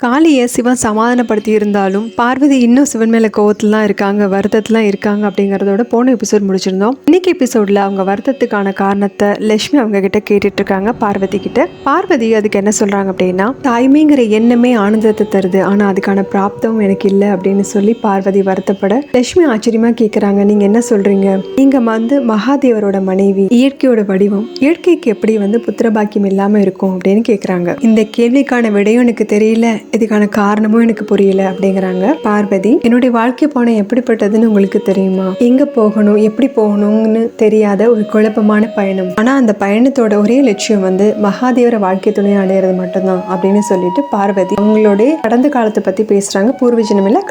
காளியை சிவன் சமாதானப்படுத்தி இருந்தாலும் பார்வதி இன்னும் சிவன் மேல கோவத்துல தான் இருக்காங்க, வருத்தத்துலாம் இருக்காங்க அப்படிங்கறதோட போன எபிசோட் முடிச்சிருந்தோம். இன்னைக்கு எபிசோட்ல அவங்க வருத்தத்துக்கான காரணத்தை லட்சுமி அவங்க கிட்ட கேட்டுட்டு இருக்காங்க பார்வதி கிட்ட. பார்வதி அதுக்கு என்ன சொல்றாங்க அப்படின்னா, தாய்மைங்கிற எண்ணமே ஆனந்தத்தை தருது, ஆனா அதுக்கான பிராப்தமும் எனக்கு இல்லை அப்படின்னு சொல்லி பார்வதி வருத்தப்பட லட்சுமி ஆச்சரியமா கேட்கறாங்க, நீங்க என்ன சொல்றீங்க? நீங்க மகாதேவரோட மனைவி, இயற்கையோட வடிவம், இயற்கைக்கு எப்படி புத்திர பாக்கியம் இல்லாம இருக்கும் அப்படின்னு கேட்கறாங்க. இந்த கேள்விக்கான விடையும் எனக்கு தெரியல, இதுக்கான காரணமும் எனக்கு புரியல அப்படிங்கிறாங்க பார்வதி. என்னுடைய வாழ்க்கை போன எப்படிப்பட்டதுன்னு உங்களுக்கு தெரியுமா? எங்க போகணும், எப்படி போகணும்னு தெரியாத ஒரு குழப்பமான பயணம். ஆனா அந்த பயணத்தோட ஒரே லட்சியம் மகாதேவர வாழ்க்கை துணை அடையிறது மட்டும்தான் அப்படின்னு சொல்லிட்டு பார்வதி அவங்களுடைய கடந்த காலத்தை பத்தி பேசுறாங்க. பூர்வஜனம் இல்ல,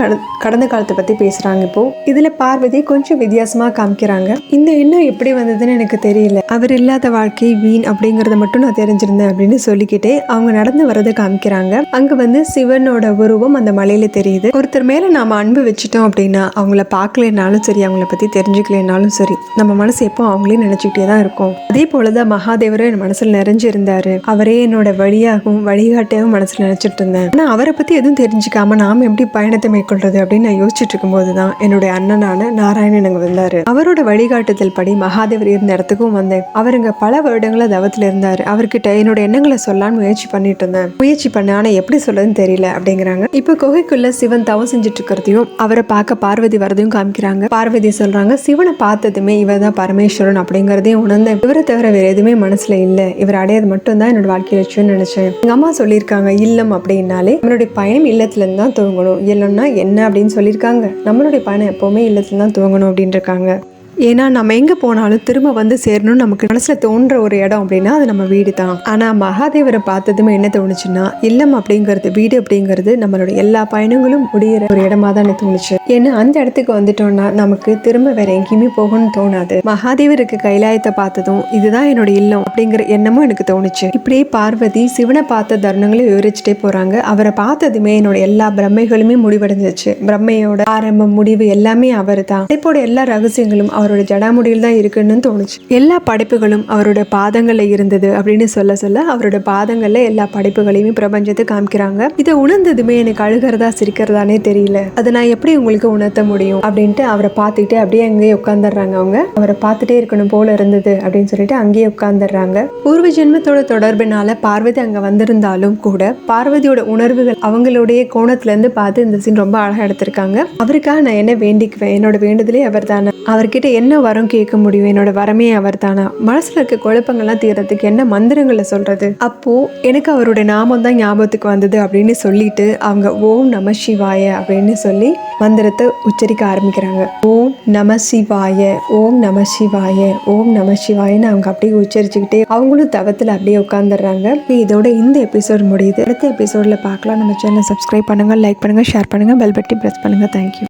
கடந்த காலத்தை பத்தி பேசுறாங்க. இப்போ இதுல பார்வதி கொஞ்சம் வித்தியாசமா காமிக்கிறாங்க. இந்த எண்ணம் எப்படி வந்ததுன்னு எனக்கு தெரியல, அவர் இல்லாத வாழ்க்கை வீண் அப்படிங்கறத மட்டும் நான் தெரிஞ்சிருந்தேன் அப்படின்னு சொல்லிக்கிட்டே அவங்க நடந்து வரதை காமிக்கிறாங்க. அங்க சிவனோட உருவம் அந்த மலையில தெரியுது. ஒருத்தர் மேல நாம அன்பு வச்சுட்டோம் அப்படின்னா அவங்கள பார்க்கலனாலும் சரி, அவங்கள பத்தி தெரிஞ்சுக்கலனாலும் சரி, நம்ம மனசு எப்போ அவங்களே நினைச்சுக்கிட்டே தான் இருக்கும். அதே போலதான் மகாதேவரும் என் மனசுல நிறைஞ்சு இருந்தாரு. அவரே என்னோட வழியாகவும் வழிகாட்டையாகவும் மனசுல நினைச்சிட்டு இருந்தேன். ஆனா அவரை பத்தி எதுவும் தெரிஞ்சுக்காம நாம எப்படி பயணத்தை மேற்கொள்றது அப்படின்னு நான் யோசிச்சுட்டு இருக்கும் போதுதான் என்னுடைய அண்ணனான நாராயணன் அங்க வந்தாரு. அவரோட வழிகாட்டுதல் படி மகாதேவர் இருந்த இடத்துக்கும் வந்தேன். அவருங்க பல வருடங்களா தவத்துல இருந்தாரு. அவர்கிட்ட என்னோட எண்ணங்களை சொல்லான்னு முயற்சி பண்ணிட்டு இருந்தேன். முயற்சி பண்ண, ஆனா எப்படி சொல்றதுன்னு தெரியல அப்படிங்கிறாங்க. இப்ப குகைக்குள்ள சிவன் தவம் செஞ்சுட்டு இருக்கிறதையும் அவரை பார்க்க பார்வதி வரதையும் காமிக்கிறாங்க. பார்வதி சொல்றாங்க, சிவனை பார்த்ததுமே இவர் தான் பரமேஸ்வரன் அப்படிங்கறதையும் உணர்ந்த, இவரை தவிர வேற எதுவுமே மனசுல இல்ல, இவர் அடையாது மட்டும் தான் என்னோட வாழ்க்கை லட்சியம்னு நினைச்சேன். எங்க அம்மா சொல்லியிருக்காங்க, இல்லம் அப்படின்னாலே நம்மளுடைய பயணம் இல்லத்துல இருந்து தான் துவங்கணும். இல்லம்னா என்ன அப்படின்னு சொல்லியிருக்காங்க. நம்மளுடைய பயணம் எப்பவுமே இல்லத்துல தான் துவங்கணும் அப்படின்னு இருக்காங்க. ஏன்னா நம்ம எங்கே போனாலும் திரும்ப சேரணும்னு நமக்கு மனசில் தோன்ற ஒரு இடம் அப்படின்னா அது நம்ம வீடு தான். ஆனால் மகாதேவரை பார்த்ததுமே என்ன தோணுச்சுன்னா, இல்லம் அப்படிங்கிறது, வீடு அப்படிங்கிறது நம்மளோட எல்லா பயணங்களும் முடிகிற ஒரு இடமா தான் எனக்கு தோணுச்சு. ஏன்னா அந்த இடத்துக்கு வந்துட்டோம்னா நமக்கு திரும்ப வேற எங்கேயுமே போகணும்னு தோணாது. மகாதேவருக்கு கைலாயத்தை பார்த்ததும் இதுதான் என்னோட இல்லம் அப்படிங்கிற எண்ணமும் எனக்கு தோணுச்சு. இப்படியே பார்வதி சிவனை பார்த்த தருணங்களை விவரிச்சுட்டே போறாங்க. அவரை பார்த்ததுமே என்னோட எல்லா பிரம்மைகளுமே முடிவடைஞ்சிச்சு. பிரம்மையோட ஆரம்பம் முடிவு எல்லாமே அவர் தான். இப்போட எல்லா ரகசியங்களும் அவரோட ஜடாமுடியில் தான் இருக்குன்னு தோணுச்சு. எல்லா படைப்புகளும் அவரோட பாதங்கள்ல இருந்தது அப்படின்னு சொல்ல சொல்ல அவரோட பாதங்கள்ல எல்லா படைப்புகளையுமே பிரபஞ்சத்தை காமிக்கிறாங்க. இதை உணர்ந்ததுமே எனக்கு அழுகிறதா சிரிக்கிறதானே தெரியல, அதை நான் எப்படி உங்களுக்கு உணர்த்த முடியும் அப்படின்ட்டு அவரை பார்த்துக்கிட்டே அப்படியே அங்கேயே உட்காந்துடுறாங்க. அவங்க அவரை பார்த்துட்டே இருக்கணும் போல இருந்தது அப்படின்னு சொல்லிட்டு அங்கேயே உட்காந்துடுறாங்க. பூர்வ ஜென்மத்தோட தொடர்பினால பார்வதி அங்க வந்திருந்தாலும் கூட பார்வதியோட உணர்வுகள் அவங்களுடைய கோணத்துல இருந்து பார்த்து இந்த சீன் ரொம்ப அழகா எடுத்திருக்காங்க. அவருக்காக நான் என்ன வேண்டிக்குவேன், என்னோட வேண்டுதலே அவர் தானே, அவர்கிட்ட என்ன வரம் கேட்க முடியும், என்னோட வரமே அவர் தானா, மனசுல இருக்க குழப்பங்கள்லாம் தீர்றதுக்கு என்ன மந்திரங்களை சொல்றது, அப்போ எனக்கு அவருடைய நாமம் தான் ஞாபகத்துக்கு வந்தது அப்படின்னு சொல்லிட்டு அவங்க ஓம் நம சிவாய அப்படின்னு சொல்லி மந்திரத்தை உச்சரிக்க ஆரம்பிக்கிறாங்க. ஓம் நம சிவாய, ஓம் நம சிவாய, ஓம் நம சிவாயன்னு அவங்க அப்படியே உச்சரிச்சுக்கிட்டே அவங்களும் தவத்துல அப்படியே உட்காந்துடுறாங்க. இதோட இந்த எபிசோட் முடியுது. அடுத்த எபிசோட்ல பார்க்கலாம். நம்ம சேனலை சப்ஸ்கிரைப் பண்ணுங்க, லைக் பண்ணுங்க, ஷேர் பண்ணுங்க, பெல் பட்டன் பிரஸ் பண்ணுங்க. தேங்க்யூ.